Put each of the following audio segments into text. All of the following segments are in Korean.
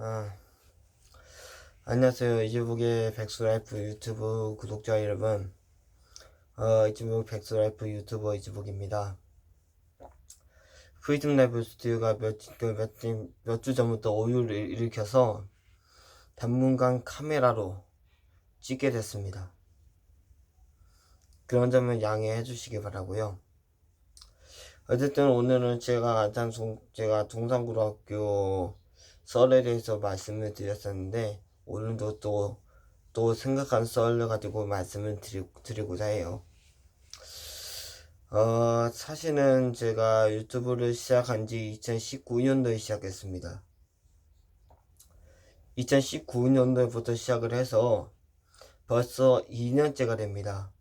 아, 안녕하세요. 이즈북의 백수라이프 유튜브 구독자 여러분. 이즈북 백수라이프 유튜버 이즈북입니다. 프리즘 라이브 스튜디오가 몇 주 전부터 오류를 일으켜서 당분간 카메라로 찍게 됐습니다. 그런 점은 양해해 주시기 바라고요. 어쨌든 오늘은 제가 동산고등학교 썰에 대해서 말씀을 드렸었는데, 오늘도 또 생각한 썰을 가지고 말씀을 드리고자 해요. 사실은 제가 유튜브를 시작한 지 2019년도에 시작했습니다. 2019년도부터 시작을 해서 벌써 2년째가 됩니다.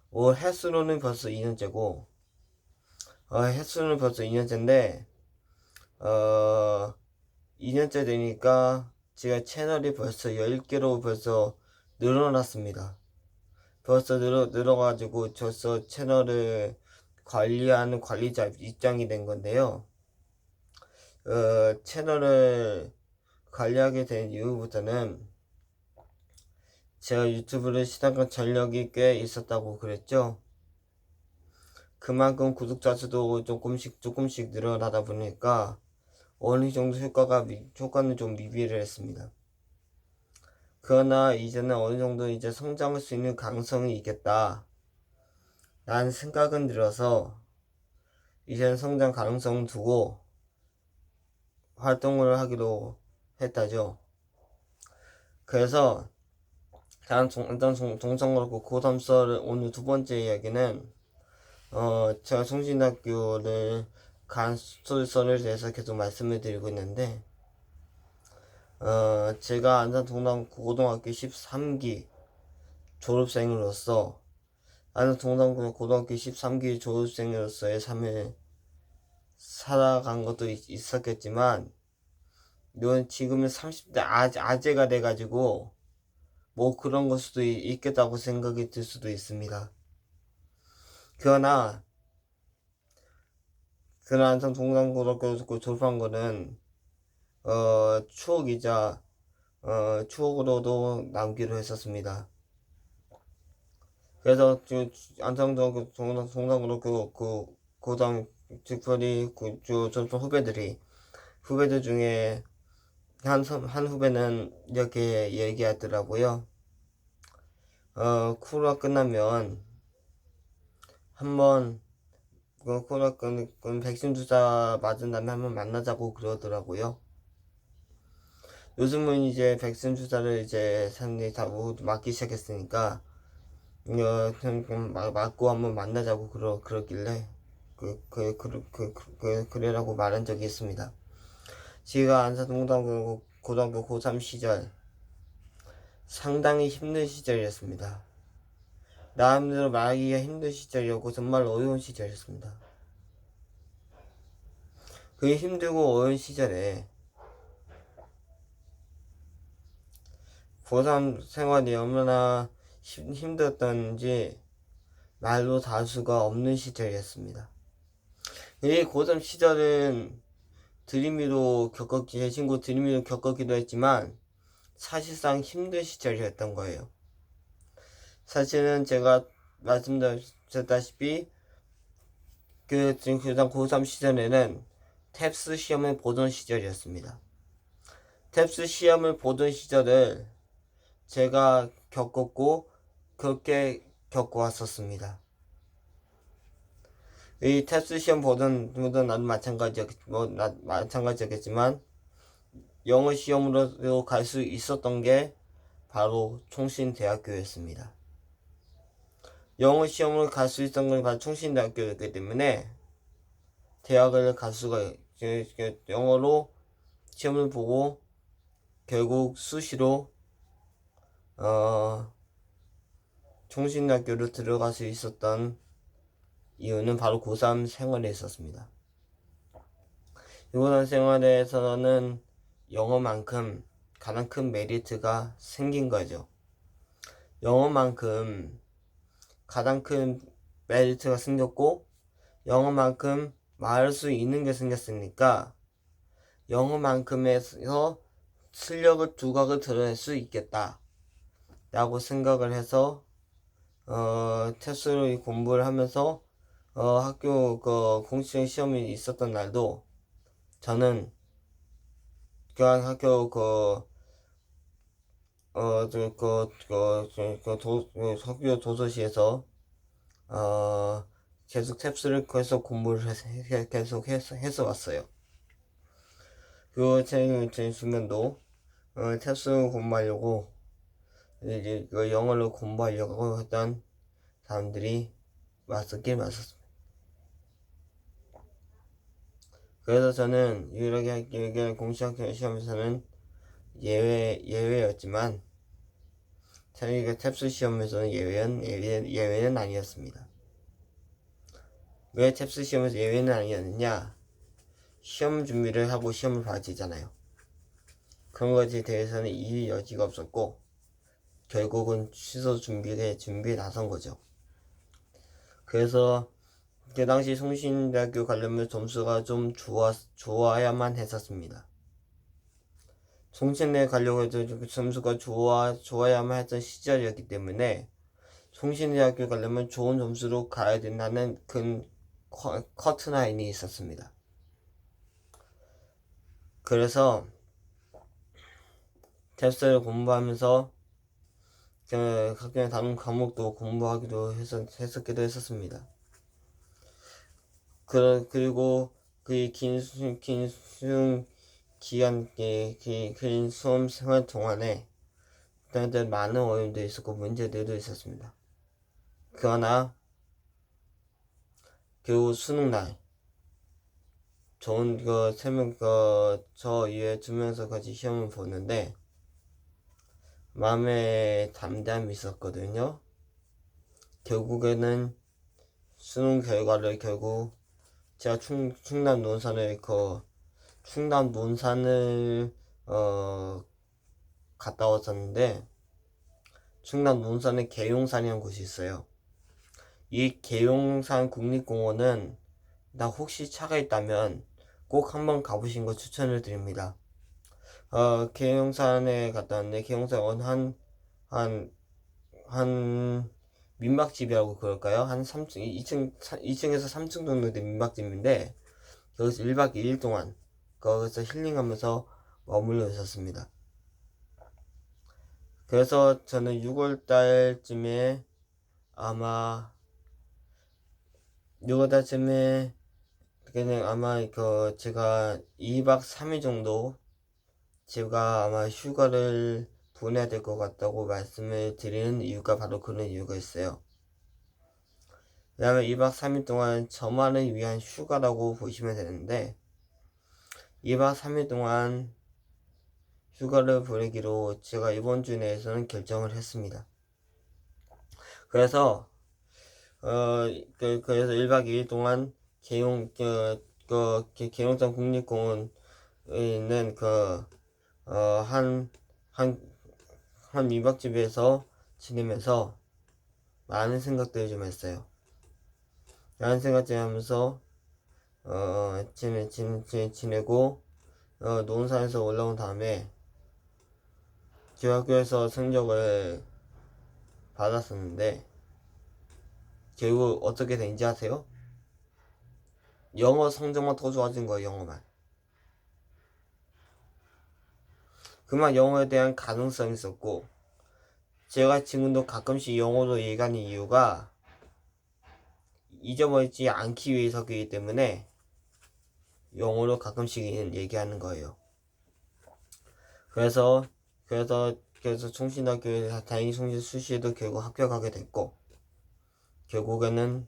올 횟수로는 벌써 2년째고, 횟수는 벌써 2년째인데, 2년째 되니까 제가 채널이 벌써 10개로 벌써 늘어났습니다. 벌써 늘어가지고 벌써 채널을 관리하는 관리자 입장이 된 건데요. 채널을 관리하게 된 이후부터는 제가 유튜브를 시작한 전력이 꽤 있었다고 그랬죠. 그만큼 구독자 수도 조금씩 늘어나다 보니까 어느 정도 효과는 좀 미비를 했습니다. 그러나 이제는 어느 정도 이제 성장할 수 있는 가능성이 있겠다 라는 생각은 들어서 이제는 성장 가능성 두고 활동을 하기로 했다죠. 그래서 일단 동성그렇고 고3썰 오늘 두 번째 이야기는 제가 성진학교를 간 스토리썰에 대해서 계속 말씀을 드리고 있는데, 제가 안산 동남고등학교 13기 졸업생으로서 안산 동남고등학교 13기 졸업생으로서의 삶을 살아간 것도 있었겠지만, 이건 지금은 30대 아재가 돼가지고 뭐 그런 걸 수도 있겠다고 생각이 들 수도 있습니다. 그러나 안산 동남고등학교 졸업한 거는 추억이자 추억으로도 남기로 했었습니다. 그래서 안성동 동남고등학교 고등 특별히 졸업 후배들 중에 한 후배는 이렇게 얘기하더라고요. 코로나 끝나면 한번 코로나 백신 주사 맞은 다음에 한번 만나자고 그러더라고요. 요즘은 이제 백신 주사를 이제 사람들이 다 모두 맞기 시작했으니까 맞고 한번 만나자고 그러길래 그래라고 말한 적이 있습니다. 제가 안산동고등학교 고등학교 고3 시절 상당히 힘든 시절이었습니다. 나름대로 말하기가 힘든 시절이었고 정말 어려운 시절이었습니다. 그 힘들고 어려운 시절에 고3 생활이 얼마나 힘들었던지 말로 다 수가 없는 시절이었습니다. 이 고3 시절은 제 친구 드림이로 겪었기도 했지만 사실상 힘든 시절이었던 거예요. 사실은 제가 말씀드렸다시피 지금 고3 시절에는 탭스 시험을 보던 시절이었습니다. 탭스 시험을 보던 시절을 제가 겪었고 그렇게 겪어왔었습니다. 이 탭스 시험 보던 분들은 나도 마찬가지였겠지만 영어 시험으로 갈 수 있었던 게 바로 총신대학교였습니다. 영어 시험으로 갈 수 있었던 건 바로 총신대학교였기 때문에 대학을 갈 수가 영어로 시험을 보고 결국 수시로 총신대학교로 들어갈 수 있었던 이유는 바로 고3 생활에 있었습니다. 고3 생활에서는 영어만큼 가장 큰 메리트가 생긴 거죠. 영어만큼 가장 큰 메리트가 생겼고 영어만큼 말할 수 있는 게 생겼으니까 영어만큼에서 실력을 두각을 드러낼 수 있겠다 라고 생각을 해서 테스트로 공부를 하면서 학교 그 공식 시험이 있었던 날도 저는 교환 학교 학교 도서시에서 계속 탭스를 계속 공부를 계속 해서 왔어요. 제 주변도 탭스 공부하려고 이제 영어를 공부하려고 했던 사람들이 왔었습니다. 그래서 저는 유일하게 공시학교 시험에서는 예외였지만 저희가 탭스 시험에서는 예외는 아니었습니다. 왜 탭스 시험에서 예외는 아니었느냐? 시험 준비를 하고 시험을 봐야 되잖아요. 그런 것에 대해서는 이의 여지가 없었고 결국은 취소 준비에 나선 거죠. 그래서 그 당시 송신대학교 가려면 점수가 좀 좋아야만 했었습니다. 송신대 가려고 해도 점수가 좋아야만 했던 시절이었기 때문에 송신대학교 가려면 좋은 점수로 가야 된다는 큰 커트라인이 있었습니다. 그래서 탭스를 공부하면서 학교의 다른 과목도 공부하기도 했었습니다. 그리고 긴 수험 생활 동안에 많은 어려움도 있었고 문제들도 있었습니다. 그러나 겨우 수능날 좋은 저 이외에 2명서 같이 시험을 보는데 마음에 담담이 있었거든요. 결국에는 수능 결과를 제가 충남 논산을 갔다 왔었는데 충남 논산에 계룡산이라는 곳이 있어요. 이 계룡산 국립공원은 혹시 차가 있다면 꼭 한번 가보신 거 추천을 드립니다. 계룡산에 갔다 왔는데 계룡산 한 민박집이라고 그럴까요? 한 3층, 2층에서 3층 정도 된 민박집인데 여기서 1박 2일 동안 거기서 힐링하면서 머물러 있었습니다. 그래서 저는 6월달쯤에 제가 2박 3일 정도 제가 아마 휴가를 보내야 될 것 같다고 말씀을 드리는 이유가 바로 그런 이유가 있어요. 왜냐면 2박 3일 동안 저만을 위한 휴가라고 보시면 되는데 2박 3일 동안 휴가를 보내기로 제가 이번 주 내에서는 결정을 했습니다. 그래서 그래서 1박 2일 동안 계룡산 국립공원에 있는 한 민박집에서 지내면서 많은 생각들을 좀 했어요. 많은 생각들 하면서 지내고 논산에서 올라온 다음에 교학교에서 성적을 받았었는데 결국 어떻게 된지 아세요? 영어 성적만 더 좋아진 거예요. 영어만. 그만 영어에 대한 가능성이 있었고 제가 지금도 가끔씩 영어로 얘기하는 이유가 잊어버리지 않기 위해서이기 때문에 영어로 가끔씩 얘기하는 거예요. 그래서 총신학교에 다행히 수시에도 결국 합격하게 됐고 결국에는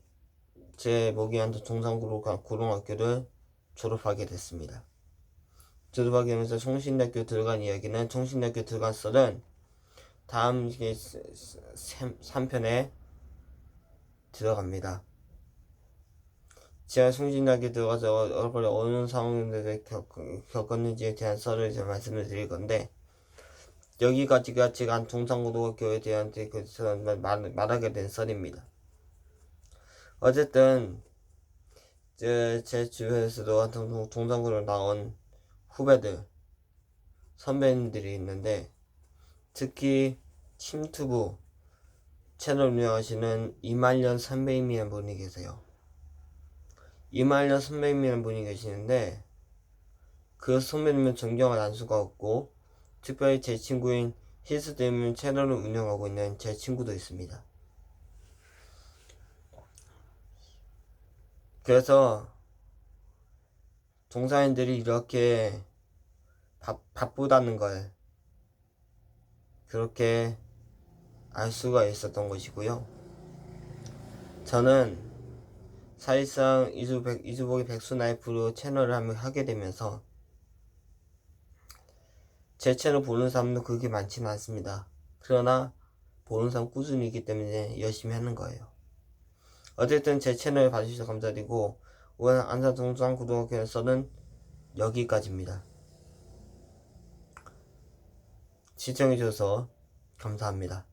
제 목이한테 고등학교를 졸업하게 됐습니다. 졸업하게 되면서 총신대학교 들어간 이야기는 총신대학교 들어간 썰은 다음 3편에 들어갑니다. 제가 총신대학교 들어가서 어느 상황들을 겪었는지에 대한 썰을 이제 말씀을 드릴 건데 여기까지가 제가 동산고등학교에 대한 말하게 된 썰입니다. 어쨌든 제 주변에서도 동산고로 나온 후배들 선배님들이 있는데, 특히 침투부 채널 운영하시는 이말년 선배님이라는 분이 계세요. 이말년 선배님이라는 분이 계시는데, 그 선배님은 존경을 안 수가 없고, 특별히 제 친구인 히스데님 채널을 운영하고 있는 제 친구도 있습니다. 그래서 동사인들이 이렇게 바쁘다는 걸 그렇게 알 수가 있었던 것이고요. 저는 사실상 이주복이 백수나이프로 채널을 하게 되면서 제 채널 보는 사람도 그렇게 많지는 않습니다. 그러나 보는 사람 꾸준히 있기 때문에 열심히 하는 거예요. 어쨌든 제 채널 봐주셔서 감사드리고, 오늘 안산동상 고등학교에서는 여기까지입니다. 시청해주셔서 감사합니다.